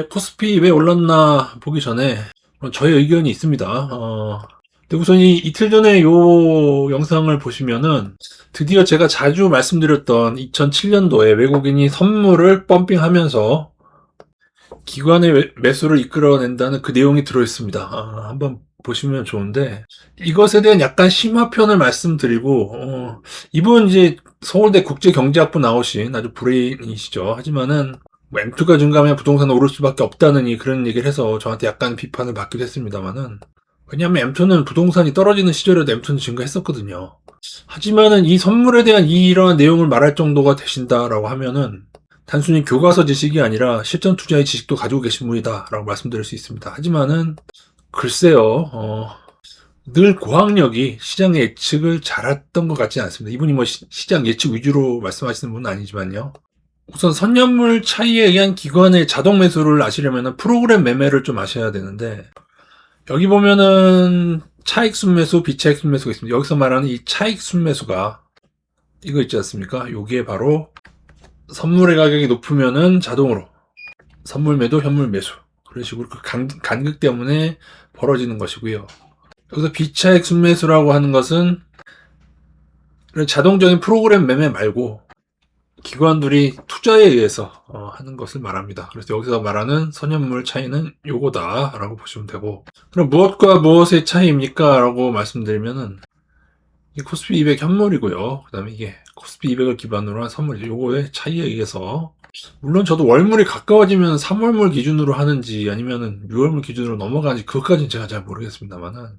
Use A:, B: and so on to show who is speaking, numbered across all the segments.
A: 코스피 왜 올랐나 보기 전에 저의 의견이 있습니다. 근데 우선 이 이틀 전에 요 영상을 보시면은 드디어 제가 자주 말씀드렸던 2007년도에 외국인이 선물을 펌핑하면서 기관의 매수를 이끌어낸다는 그 내용이 들어있습니다. 한번 보시면 좋은데 이것에 대한 약간 심화편을 말씀드리고 이분 이제 서울대 국제경제학부 나오신 아주 브레인이시죠. 하지만은 뭐 M2가 증가하면 부동산은 오를 수밖에 없다는 그런 얘기를 해서 저한테 약간 비판을 받기도 했습니다만은 왜냐하면 M2는 부동산이 떨어지는 시절에도 M2는 증가했었거든요. 하지만은 이 선물에 대한 이러한 내용을 말할 정도가 되신다라고 하면은 단순히 교과서 지식이 아니라 실전 투자의 지식도 가지고 계신 분이다라고 말씀드릴 수 있습니다. 하지만은 글쎄요, 늘 고학력이 시장의 예측을 잘했던 것 같지 않습니다. 이분이 뭐 시장 예측 위주로 말씀하시는 분은 아니지만요. 우선 선년물 차이에 의한 기관의 자동 매수를 아시려면 프로그램 매매를 좀 아셔야 되는데 여기 보면은 차익 순매수, 비차익 순매수가 있습니다. 여기서 말하는 이 차익 순매수가 이거 있지 않습니까? 요게 바로 선물의 가격이 높으면은 자동으로 선물 매도, 현물 매수 그런 식으로 그 간극 때문에 벌어지는 것이고요. 여기서 비차익 순매수라고 하는 것은 자동적인 프로그램 매매 말고 기관들이 투자에 의해서 하는 것을 말합니다. 그래서 여기서 말하는 선현물 차이는 요거다라고 보시면 되고, 그럼 무엇과 무엇의 차이입니까? 라고 말씀드리면은 이 코스피 200 현물이고요. 그 다음에 이게 코스피 200을 기반으로 한 선물이죠. 요거의 차이에 의해서 물론 저도 월물이 가까워지면 3월물 기준으로 하는지 아니면은 6월물 기준으로 넘어가는지 그것까지는 제가 잘 모르겠습니다만은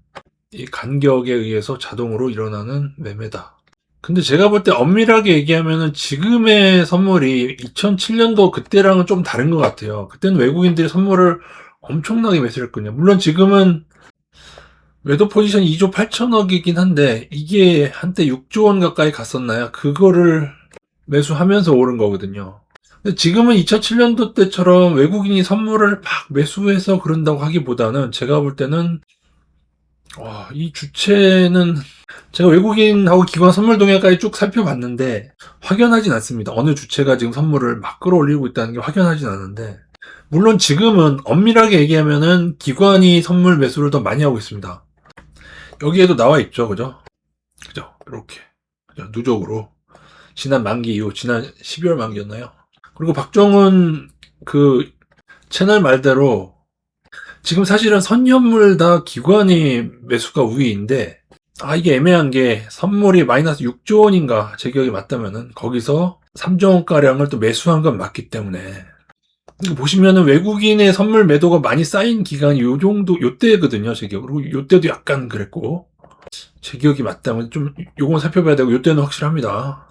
A: 이 간격에 의해서 자동으로 일어나는 매매다. 근데 제가 볼 때 엄밀하게 얘기하면은 지금의 선물이 2007년도 그때랑은 좀 다른 것 같아요. 그때는 외국인들이 선물을 엄청나게 매수했거든요. 물론 지금은 매도 포지션이 2조 8천억이긴 한데 이게 한때 6조 원 가까이 갔었나요? 그거를 매수하면서 오른 거거든요. 근데 지금은 2007년도 때처럼 외국인이 선물을 막 매수해서 그런다고 하기보다는 제가 볼 때는 이 주체는 제가 외국인하고 기관 선물 동향까지 쭉 살펴봤는데 확연하진 않습니다. 어느 주체가 지금 선물을 막 끌어올리고 있다는 게 확연하진 않은데 물론 지금은 엄밀하게 얘기하면은 기관이 선물 매수를 더 많이 하고 있습니다. 여기에도 나와 있죠, 그죠? 그죠? 이렇게 누적으로 지난 만기 이후 지난 12월 만기였나요? 그리고 박정은 그 채널 말대로 지금 사실은 선현물 다 기관이 매수가 우위인데 이게 애매한 게 선물이 마이너스 6조 원인가 제 기억이 맞다면은 거기서 3조 원가량을 또 매수한 건 맞기 때문에 보시면은 외국인의 선물 매도가 많이 쌓인 기간이 요 정도 요때거든요 제 기억. 그리고 요때도 약간 그랬고 제 기억이 맞다면 좀 요건 살펴봐야 되고 요때는 확실합니다.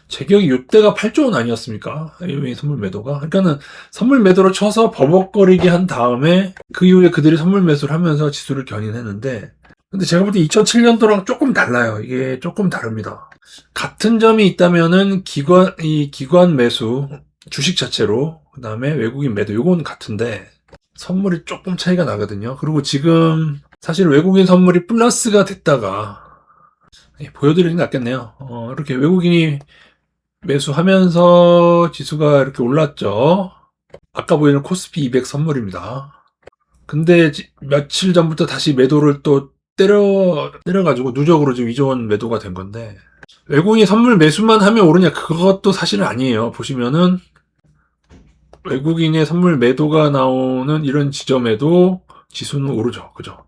A: 제 기억이 요때가 8조 원 아니었습니까? AOA 선물 매도가. 그러니까는 선물 매도를 쳐서 버벅거리게 한 다음에 그 이후에 그들이 선물 매수를 하면서 지수를 견인했는데 근데 제가 볼 때 2007년도랑 조금 달라요. 이게 조금 다릅니다. 같은 점이 있다면은 기관 매수 주식 자체로 그 다음에 외국인 매도 요건 같은데 선물이 조금 차이가 나거든요. 그리고 지금 사실 외국인 선물이 플러스가 됐다가 보여드리는 게 낫겠네요. 이렇게 외국인이 매수하면서 지수가 이렇게 올랐죠. 아까 보이는 코스피 200 선물입니다. 근데 며칠 전부터 다시 매도를 또 때려가지고 누적으로 지금 2조 원 매도가 된 건데 외국인이 선물 매수만 하면 오르냐 그것도 사실은 아니에요. 보시면은 외국인의 선물 매도가 나오는 이런 지점에도 지수는 오르죠. 그죠?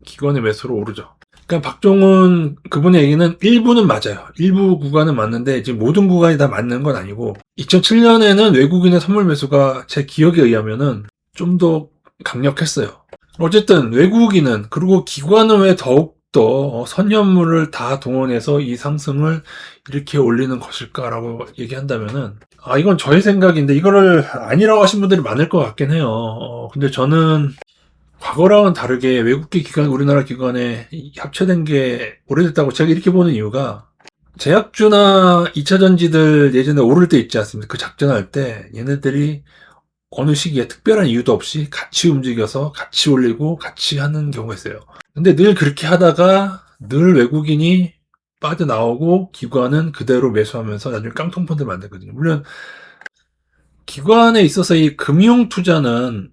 A: 기관의 매수로 오르죠. 그러니까 박종훈 그분의 얘기는 일부는 맞아요. 일부 구간은 맞는데 지금 모든 구간이 다 맞는 건 아니고 2007년에는 외국인의 선물 매수가 제 기억에 의하면은 좀 더 강력했어요. 어쨌든 외국인은 그리고 기관은 왜 더욱더 선현물을 다 동원해서 이 상승을 이렇게 올리는 것일까라고 얘기한다면은 이건 저의 생각인데 이거를 아니라고 하신 분들이 많을 것 같긴 해요. 근데 저는 과거랑은 다르게 외국계 기관, 우리나라 기관에 합체된 게 오래됐다고 제가 이렇게 보는 이유가 제약주나 2차전지들 예전에 오를 때 있지 않습니까? 그 작전할 때 얘네들이 어느 시기에 특별한 이유도 없이 같이 움직여서 같이 올리고 같이 하는 경우가 있어요. 근데 늘 그렇게 하다가 늘 외국인이 빠져나오고 기관은 그대로 매수하면서 나중에 깡통펀드 만들거든요. 물론 기관에 있어서 이 금융 투자는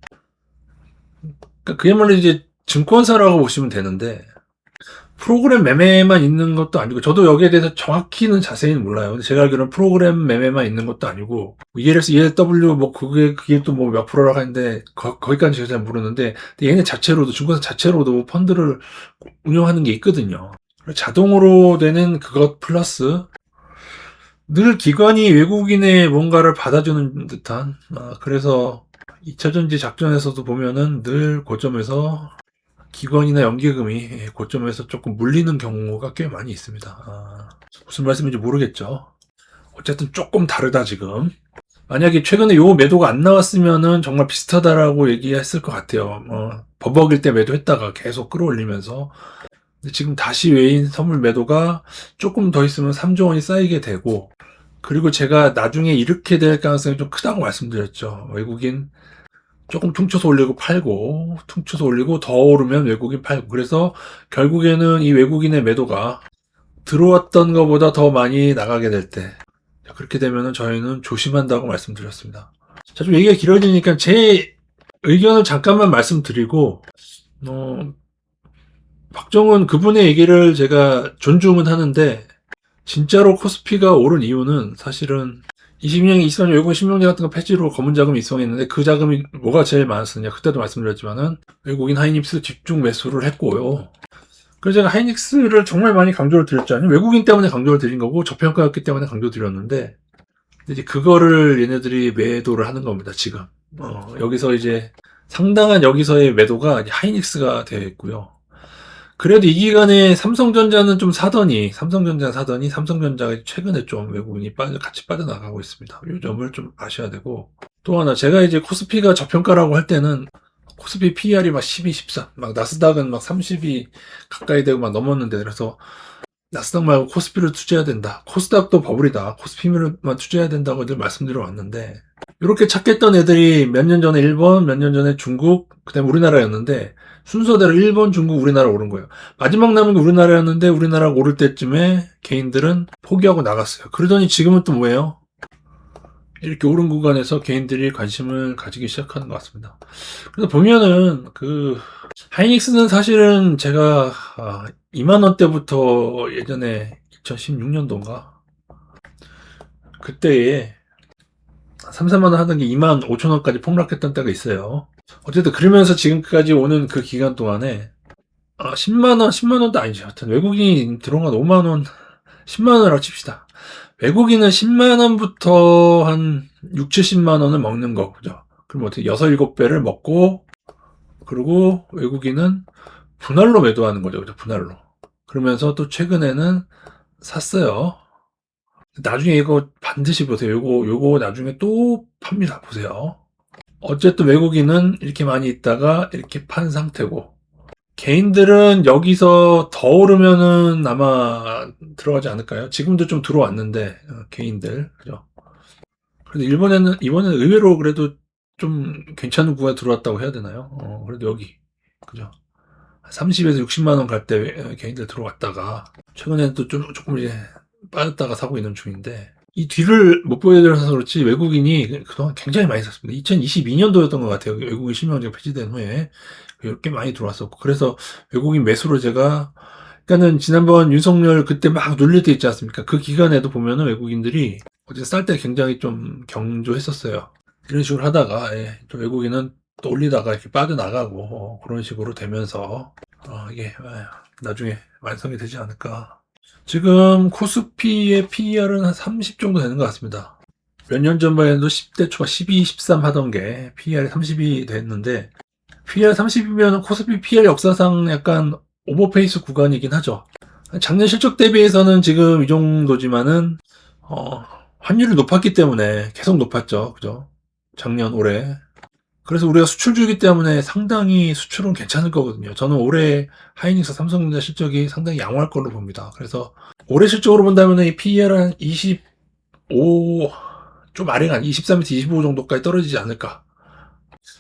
A: 그러니까 그야말로 이제 증권사라고 보시면 되는데 프로그램 매매만 있는 것도 아니고 저도 여기에 대해서 정확히는 자세히는 몰라요. 근데 제가 알기로는 프로그램 매매만 있는 것도 아니고 ELS, ELW 뭐 그게 또 뭐 몇 프로라고 하는데 거기까지 제가 잘 모르는데 얘네 자체로도 증권사 자체로도 펀드를 운영하는 게 있거든요. 자동으로 되는 그것 플러스 늘 기관이 외국인의 뭔가를 받아주는 듯한 그래서 2차전지 작전에서도 보면은 늘 고점에서 기관이나 연기금이 고점에서 조금 물리는 경우가 꽤 많이 있습니다. 무슨 말씀인지 모르겠죠. 어쨌든 조금 다르다 지금. 만약에 최근에 요 매도가 안 나왔으면은 정말 비슷하다라고 얘기했을 것 같아요. 버벅일 때 매도했다가 계속 끌어올리면서 근데 지금 다시 외인 선물 매도가 조금 더 있으면 3조 원이 쌓이게 되고 그리고 제가 나중에 이렇게 될 가능성이 좀 크다고 말씀드렸죠. 외국인 조금 퉁쳐서 올리고 팔고 퉁쳐서 올리고 더 오르면 외국인 팔고 그래서 결국에는 이 외국인의 매도가 들어왔던 것보다 더 많이 나가게 될 때 그렇게 되면은 저희는 조심한다고 말씀드렸습니다. 자, 좀 얘기가 길어지니까 제 의견을 잠깐만 말씀드리고 박정은 그분의 얘기를 제가 존중은 하는데 진짜로 코스피가 오른 이유는 사실은 22년, 23년 외국인 신명제 같은 거 폐지로 검은 자금이 입성했는데 그 자금이 뭐가 제일 많았느냐 그때도 말씀드렸지만은 외국인 하이닉스 집중 매수를 했고요. 그래서 제가 하이닉스를 정말 많이 강조를 드렸잖아요. 외국인 때문에 강조를 드린 거고 저평가였기 때문에 강조 드렸는데 이제 그거를 얘네들이 매도를 하는 겁니다. 지금 여기서 이제 상당한 여기서의 매도가 하이닉스가 되어 있고요. 그래도 이 기간에 삼성전자는 좀 삼성전자가 최근에 좀 외국인이 같이 빠져나가고 있습니다. 이 점을 좀 아셔야 되고 또 하나 제가 이제 코스피가 저평가라고 할 때는 코스피 PER이 막 12, 13, 막 나스닥은 막 30이 가까이 되고 막 넘었는데 그래서 나스닥 말고 코스피를 투자해야 된다. 코스닥도 버블이다. 코스피만 투자해야 된다고 늘 말씀드려 왔는데 이렇게 찾겠던 애들이 몇 년 전에 일본, 몇 년 전에 중국, 그다음에 우리나라였는데 순서대로 일본, 중국, 우리나라 오른 거예요. 마지막 남은 게 우리나라였는데 우리나라가 오를 때쯤에 개인들은 포기하고 나갔어요. 그러더니 지금은 또 뭐예요? 이렇게 오른 구간에서 개인들이 관심을 가지기 시작하는 것 같습니다. 그래서 보면은 하이닉스는 사실은 제가 2만원대부터 예전에 2016년도인가 그때에 3, 4만원 하던 게 2만 5천원까지 폭락했던 때가 있어요. 어쨌든 그러면서 지금까지 오는 그 기간 동안에 10만원도 아니죠. 하여튼 외국인이 들어온 건 5만원, 10만원이라고 칩시다. 외국인은 10만원부터 한 6, 70만원을 먹는 거, 그죠? 그럼 어떻게 6, 7배를 먹고, 그리고 외국인은 분할로 매도하는 거죠, 그죠? 분할로. 그러면서 또 최근에는 샀어요. 나중에 이거 반드시 보세요. 요거 나중에 또 팝니다. 보세요. 어쨌든 외국인은 이렇게 많이 있다가 이렇게 판 상태고, 개인들은 여기서 더 오르면은 아마 들어가지 않을까요? 지금도 좀 들어왔는데, 개인들. 그죠? 그래도 이번에는 의외로 그래도 좀 괜찮은 구간에 들어왔다고 해야 되나요? 그래도 여기. 그죠? 30에서 60만원 갈 때 개인들 들어왔다가, 최근에는 또 조금 이제 빠졌다가 사고 있는 중인데, 이 뒤를 못 보여드려서 그렇지 외국인이 그동안 굉장히 많이 샀습니다. 2022년도였던 것 같아요. 외국인 실명제가 폐지된 후에 꽤 많이 들어왔었고 그래서 외국인 매수로 제가 그러니까는 지난번 윤석열 그때 막 눌릴 때 있지 않습니까? 그 기간에도 보면은 외국인들이 어제 쌀 때 굉장히 좀 경조했었어요. 이런 식으로 하다가 또 외국인은 또 올리다가 이렇게 빠져나가고 그런 식으로 되면서 이게 나중에 완성이 되지 않을까. 지금 코스피의 PER은 한 30 정도 되는 것 같습니다. 몇 년 전만 해도 10대 초반 12, 13 하던 게 PER이 30이 됐는데 PER 30이면 코스피 PER 역사상 약간 오버페이스 구간이긴 하죠. 작년 실적 대비해서는 지금 이 정도지만은 환율이 높았기 때문에 계속 높았죠. 그죠? 작년, 올해. 그래서 우리가 수출주기 때문에 상당히 수출은 괜찮을 거거든요. 저는 올해 하이닉스 삼성전자 실적이 상당히 양호할 걸로 봅니다. 그래서 올해 실적으로 본다면 이 PER 한 25, 좀 아래가 23에서 25 정도까지 떨어지지 않을까.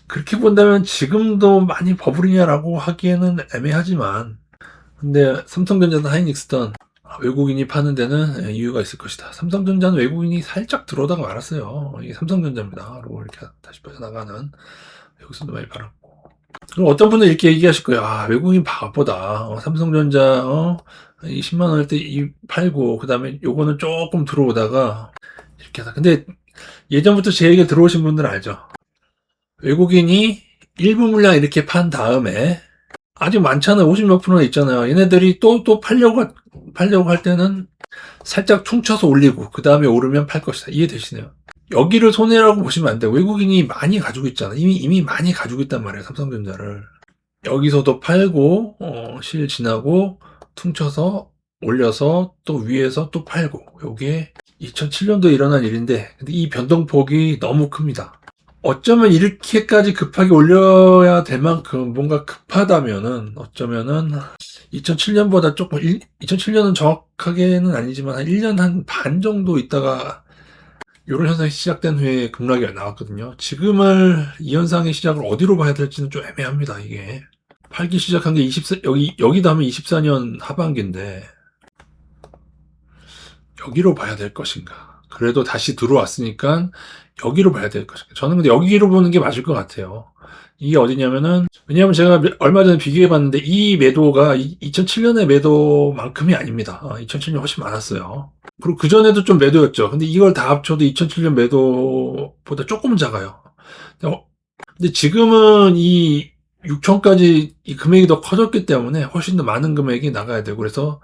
A: 그렇게 본다면 지금도 많이 버블이냐라고 하기에는 애매하지만 근데 삼성전자든 하이닉스든 외국인이 파는 데는 이유가 있을 것이다. 삼성전자는 외국인이 살짝 들어오다가 말았어요. 이게 삼성전자입니다. 그리고 이렇게 다시 빠져나가는 여기서도 많이 팔았고. 그럼 어떤 분은 이렇게 얘기하실 거예요. 아, 외국인 바보다. 삼성전자, 이 10만 원일 때 팔고, 그 다음에 요거는 조금 들어오다가, 이렇게 하다. 근데 예전부터 제 얘기 들어오신 분들은 알죠. 외국인이 일부 물량 이렇게 판 다음에, 아직 많잖아요. 50몇 프로나 있잖아요. 얘네들이 또 팔려고 할 때는 살짝 퉁쳐서 올리고, 그 다음에 오르면 팔 것이다. 이해되시나요? 여기를 손해라고 보시면 안 돼요. 외국인이 많이 가지고 있잖아. 이미 많이 가지고 있단 말이에요. 삼성전자를. 여기서도 팔고, 실 지나고, 퉁쳐서 올려서 또 위에서 또 팔고. 요게 2007년도에 일어난 일인데, 근데 이 변동폭이 너무 큽니다. 어쩌면 이렇게까지 급하게 올려야 될 만큼 뭔가 급하다면은, 어쩌면은 2007년보다 조금, 2007년은 정확하게는 아니지만 한 1년 한 반 정도 있다가 이런 현상이 시작된 후에 급락이 나왔거든요. 이 현상의 시작을 어디로 봐야 될지는 좀 애매합니다, 이게. 팔기 시작한 게 여기도 하면 24년 하반기인데, 여기로 봐야 될 것인가. 그래도 다시 들어왔으니까 여기로 봐야 될 것인가. 저는 근데 여기로 보는 게 맞을 것 같아요. 이게 어디냐면은, 왜냐하면 제가 얼마 전에 비교해 봤는데, 이 매도가 2007년의 매도만큼이 아닙니다. 2007년 훨씬 많았어요. 그리고 그전에도 좀 매도였죠. 근데 이걸 다 합쳐도 2007년 매도보다 조금 작아요. 근데 지금은 이 6천까지 이 금액이 더 커졌기 때문에 훨씬 더 많은 금액이 나가야 되고, 그래서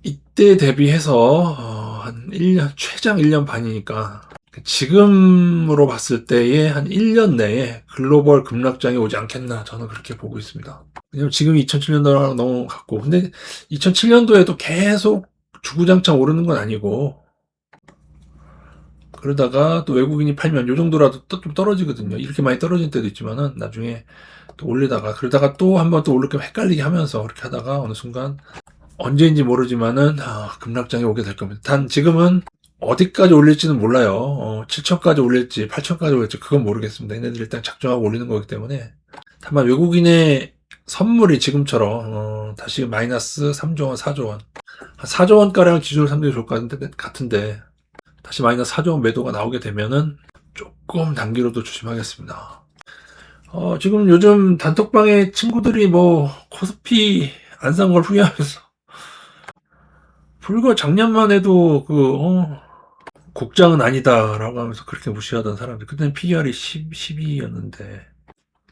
A: 이때 대비해서 한 1년, 최장 1년 반이니까 지금으로 봤을 때에 한 1년 내에 글로벌 급락장이 오지 않겠나, 저는 그렇게 보고 있습니다. 왜냐면 지금 2007년도랑 너무 같고, 근데 2007년도에도 계속 주구장창 오르는 건 아니고, 그러다가 또 외국인이 팔면 요 정도라도 좀 떨어지거든요. 이렇게 많이 떨어진 때도 있지만은 나중에 또 올리다가, 그러다가 또 한 번 또 오르게 헷갈리게 하면서 그렇게 하다가 어느 순간 언제인지 모르지만은 급락장이 오게 될 겁니다. 단 지금은 어디까지 올릴지는 몰라요. 7천까지 올릴지 8천까지 올릴지 그건 모르겠습니다. 얘네들이 일단 작정하고 올리는 거기 때문에. 다만 외국인의 선물이 지금처럼 다시 마이너스 3조 원, 4조 원, 한 4조 원가량 기준으로 삼는 게 좋을 것 같은데 다시 마이너스 4조 원 매도가 나오게 되면은 조금 단기로도 조심하겠습니다. 지금 요즘 단톡방에 친구들이 뭐 코스피 안 산 걸 후회하면서, 불과 작년만 해도 국장은 아니다라고 하면서 그렇게 무시하던 사람들, 그때는 PER이 12였는데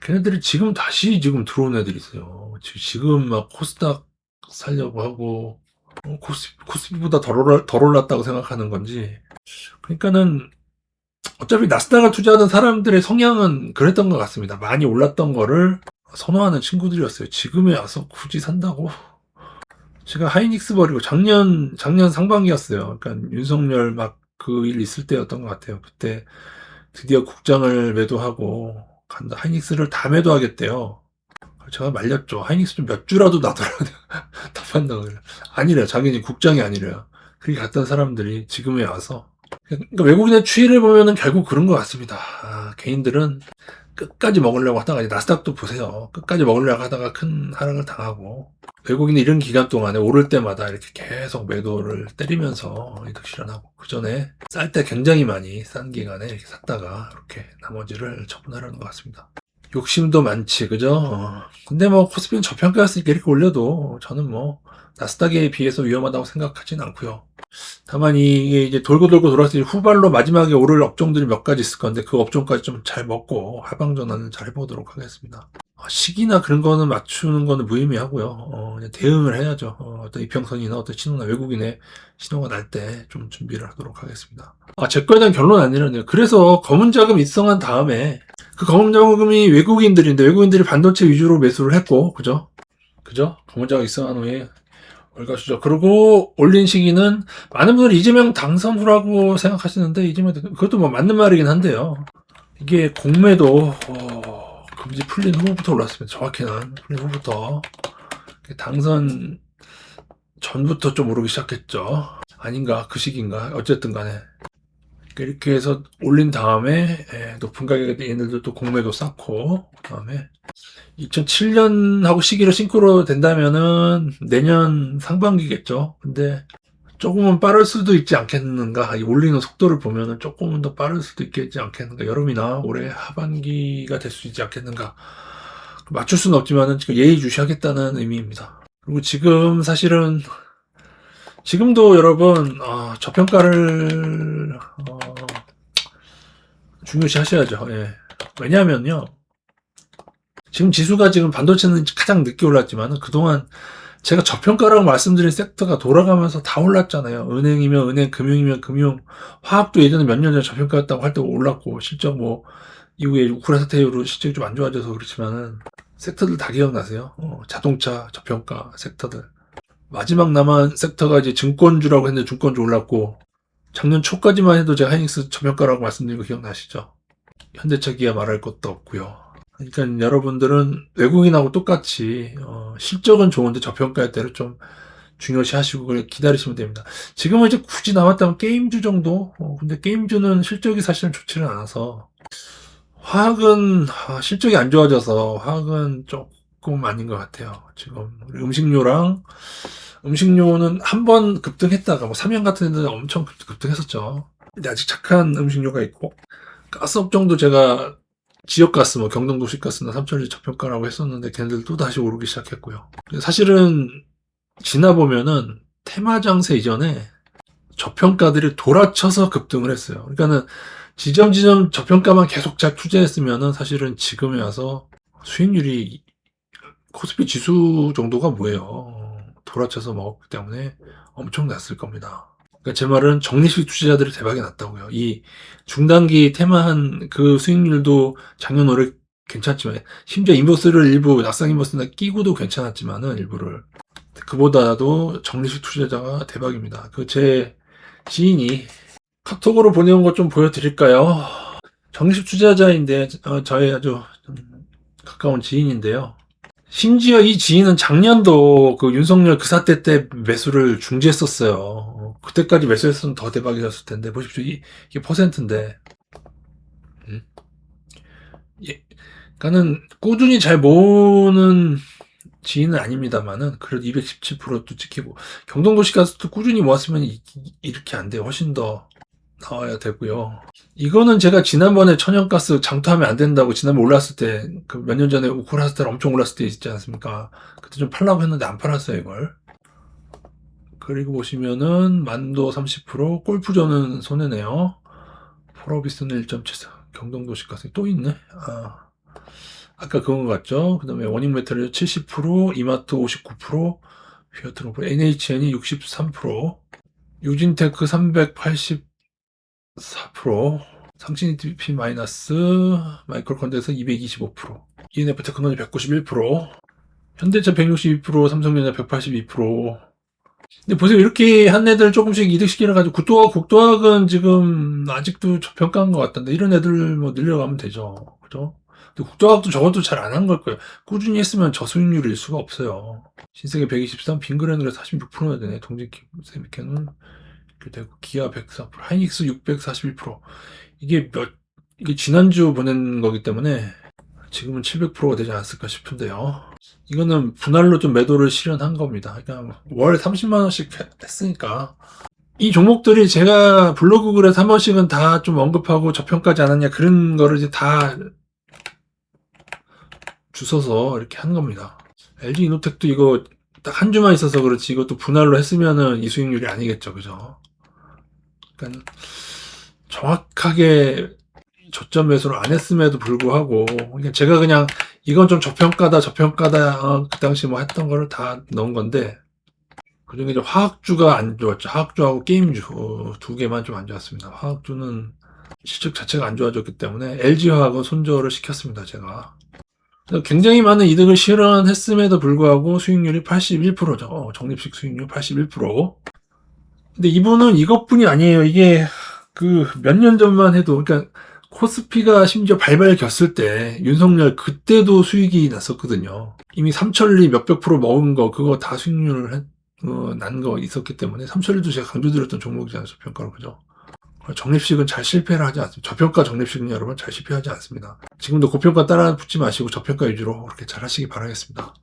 A: 걔네들이 지금 다시 들어온 애들이 있어요. 지금 막 코스닥 살려고 하고, 코스피보다 덜 올랐다고 생각하는 건지. 그러니까는 어차피 나스닥을 투자하던 사람들의 성향은 그랬던 것 같습니다. 많이 올랐던 거를 선호하는 친구들이었어요. 지금에 와서 굳이 산다고? 제가 하이닉스 버리고 작년 상반기였어요. 그러니까 윤석열 막 그 일 있을 때였던 것 같아요. 그때 드디어 국장을 매도하고 간다. 하이닉스를 다 매도하겠대요. 제가 말렸죠. 하이닉스 좀 몇 주라도 놔둬라. 다 판다고. 아니래요. 자기는 국장이 아니래요. 그렇게 갔던 사람들이 지금에 와서. 그러니까 외국인의 추이를 보면은 결국 그런 것 같습니다. 개인들은 끝까지 먹으려고 하다가, 나스닥도 보세요. 끝까지 먹으려고 하다가 큰 하락을 당하고, 외국인이 이런 기간 동안에 오를 때마다 이렇게 계속 매도를 때리면서 이득 실현하고, 그 전에 쌀 때 굉장히 많이 싼 기간에 이렇게 샀다가 이렇게 나머지를 처분하려는 것 같습니다. 욕심도 많지, 그죠? 근데 뭐 코스피는 저평가였으니까 이렇게 올려도 저는 뭐 나스닥에 비해서 위험하다고 생각하진 않고요. 다만 이게 이제 돌고 돌아서 후발로 마지막에 오를 업종들이 몇 가지 있을 건데 그 업종까지 좀 잘 먹고 하방 전환을 잘 해보도록 하겠습니다. 시기나 그런 거는 맞추는 거는 무의미하고요. 그냥 대응을 해야죠. 어떤 이평선이나 어떤 신호나 외국인의 신호가 날 때 좀 준비를 하도록 하겠습니다. 제 거에 대한 결론은 아니라네요. 그래서 검은 자금 입성한 다음에 그 검은 자금이 외국인들인데 외국인들이 반도체 위주로 매수를 했고, 그죠? 검은 자금 입성한 후에 월가수죠. 그리고 올린 시기는 많은 분들이 이재명 당선 후라고 생각하시는데, 그것도 뭐 맞는 말이긴 한데요. 이게 공매도 금지 풀린 후부터 올랐습니다. 정확히는 풀린 후부터. 당선 전부터 좀 오르기 시작했죠. 아닌가, 그 시기인가, 어쨌든 간에 이렇게 해서 올린 다음에 높은 가격에 얘네들도 또 공매도 쌓고, 그 다음에 2007년하고 시기로 싱크로 된다면은 내년 상반기겠죠. 근데 조금은 빠를 수도 있지 않겠는가. 이 올리는 속도를 보면은 조금은 더 빠를 수도 있겠지 않겠는가. 여름이나 올해 하반기가 될 수 있지 않겠는가. 맞출 수는 없지만은 지금 예의주시하겠다는 의미입니다. 그리고 지금 사실은 지금도 여러분 저평가를 중요시 하셔야죠. 예. 왜냐하면요. 지금 지수가 지금 반도체는 가장 늦게 올랐지만 그동안 제가 저평가라고 말씀드린 섹터가 돌아가면서 다 올랐잖아요. 은행이면 은행, 금융이면 금융, 화학도 예전에 몇 년 전에 저평가였다고 할 때 올랐고 실적 뭐 이후에 우크라 사태 이후로 실적이 좀 안 좋아져서 그렇지만은 섹터들 다 기억나세요? 자동차 저평가 섹터들. 마지막 남은 섹터가 이제 증권주라고 했는데 증권주 올랐고 작년 초까지만 해도 제가 하이닉스 저평가라고 말씀드린 거 기억나시죠? 현대차 기아 말할 것도 없고요. 그러니까 여러분들은 외국인하고 똑같이 실적은 좋은데 저평가할 때를 좀 중요시 하시고 그걸 기다리시면 됩니다. 지금은 이제 굳이 남았다면 게임주 정도? 근데 게임주는 실적이 사실은 좋지는 않아서 화학은 실적이 안 좋아져서 화학은 조금 아닌 것 같아요. 지금 음식료는 한 번 급등했다가 뭐 3년 같은 데는 엄청 급등했었죠. 근데 아직 착한 음식료가 있고 가스업종도 제가 지역가스, 뭐 경동도시가스나 삼천리 저평가라고 했었는데 걔네들 또 다시 오르기 시작했고요. 사실은 지나 보면은 테마장세 이전에 저평가들이 돌아쳐서 급등을 했어요. 그러니까는 지점 저평가만 계속 잘 투자했으면은 사실은 지금에 와서 수익률이 코스피 지수 정도가 뭐예요. 돌아쳐서 먹었기 때문에 엄청 났을 겁니다. 그러니까 제 말은 적립식 투자자들이 대박이 났다고요. 이 중단기 테마한 그 수익률도 작년 올해 괜찮지만 심지어 인버스를 일부 낙상 인버스나 끼고도 괜찮았지만은 일부를 그보다도 적립식 투자자가 대박입니다. 그 제 지인이 카톡으로 보내온 것 좀 보여드릴까요? 적립식 투자자인데 저의 아주 가까운 지인인데요. 심지어 이 지인은 작년도 그 윤석열 그 사태 때 매수를 중지했었어요. 그때까지 매수했으면 더 대박이었을 텐데 보십시오. 이게 퍼센트인데. 예. 그러니까는 꾸준히 잘 모으는 지인은 아닙니다만은 그래도 217%도 찍히고 경동도시가스도 꾸준히 모았으면 이렇게 안 돼요. 훨씬 더 나와야 되고요. 이거는 제가 지난번에 천연가스 장투하면 안 된다고 지난번 올랐을 때 그 몇 년 전에 우크라 사태 엄청 올랐을 때 있지 않습니까? 그때 좀 팔라고 했는데 안 팔았어요 이걸. 그리고 보시면은 만도 30%, 골프존은 손해네요. 포러비스는 1.74, 경동도시가스 또 있네. 아까 그건 같죠? 그 다음에 원익메탈 70%, 이마트 59%, 휘어트로프, NHN이 63%, 유진테크 384%, 상신이TP 마이너스, 마이크로컨덴서 225%, ENF 테크놀로지 191%, 현대차 162%, 삼성전자 182%. 근데 보세요. 이렇게 한 애들 조금씩 이득시키려가지고, 국도학은 지금 아직도 저평가한 것 같던데, 이런 애들 뭐 늘려가면 되죠. 그죠? 근데 국도학도 저것도 잘 안 한 걸 거예요. 꾸준히 했으면 저수익률일 수가 없어요. 신세계 123, 빙그레놀에 46%나 되네. 동진세미캔은 이렇게 되고, 기아 104%, 하이닉스 641%. 이게 지난주 보낸 거기 때문에 지금은 700%가 되지 않았을까 싶은데요. 이거는 분할로 좀 매도를 실현한 겁니다. 그러니까 월 30만원씩 했으니까. 이 종목들이 제가 블로그 글에서 한 번씩은 다 좀 언급하고 저평가지 않았냐 그런 거를 이제 다 주워서 이렇게 한 겁니다. LG 이노텍도 이거 딱 한 주만 있어서 그렇지 이것도 분할로 했으면은 이 수익률이 아니겠죠. 그죠? 그러니까 정확하게 저점 매수를 안 했음에도 불구하고 그러니까 제가 그냥 이건 좀 저평가다 그 당시 뭐 했던 거를 다 넣은 건데 그중에 이제 화학주가 안 좋았죠. 화학주하고 게임주 두 개만 좀 안 좋았습니다. 화학주는 실적 자체가 안 좋아졌기 때문에 LG화학은 손절을 시켰습니다. 제가 굉장히 많은 이득을 실현했음에도 불구하고 수익률이 81%죠. 적립식 수익률 81%. 근데 이분은 이것뿐이 아니에요. 이게 그 몇 년 전만 해도 그러니까 코스피가 심지어 발발 겼을 때 윤석열 그때도 수익이 났었거든요. 이미 삼천리 몇백 프로 먹은 거 그거 다 수익률을 난 거 있었기 때문에 삼천리도 제가 강조드렸던 종목이잖아요. 저평가로 그죠? 적립식은 잘 실패를 하지 않습니다. 저평가 적립식은 여러분 잘 실패하지 않습니다. 지금도 고평가 따라 붙지 마시고 저평가 위주로 그렇게 잘 하시기 바라겠습니다.